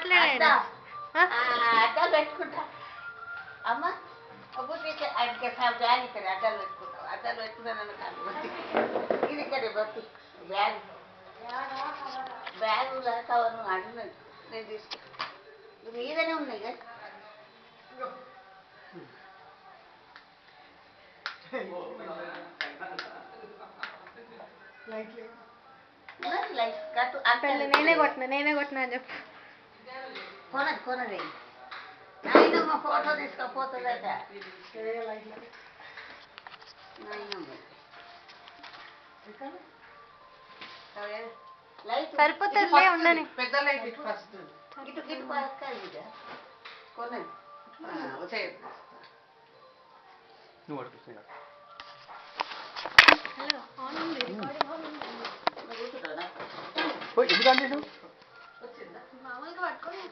మాట్లాడాడు అడ్డాలు పెట్టుకుంటా అమ్మ బ్యాగ్ ఇక్కడ అడ్డాలు పెట్టుకుంటావు అడ్డాలు పెట్టుకున్నాను కాదు ఇది ఇక్కడ బతు బ్యాగ్ బ్యాగుల కవర్ అడిగినట్టు నేను తీసుకుంటాను మీదనే ఉన్నాయి కదా నేనే కొట్టినా అని చెప్పు కొనది మా ఫోటో తీసుకోపోతుందట సరిపోతుందిలే ఉండని పెద్ద లైట్ ఇటు ఫస్ట్ ఇటు గిట్టు కొనది నువ్వు పడుతుంది హలో ఆన్ ఉంది రికార్డింగ్ ఆన్ ఉంది ఎందుకంటే వచ్చిందా మామూలుగా పట్టుకొని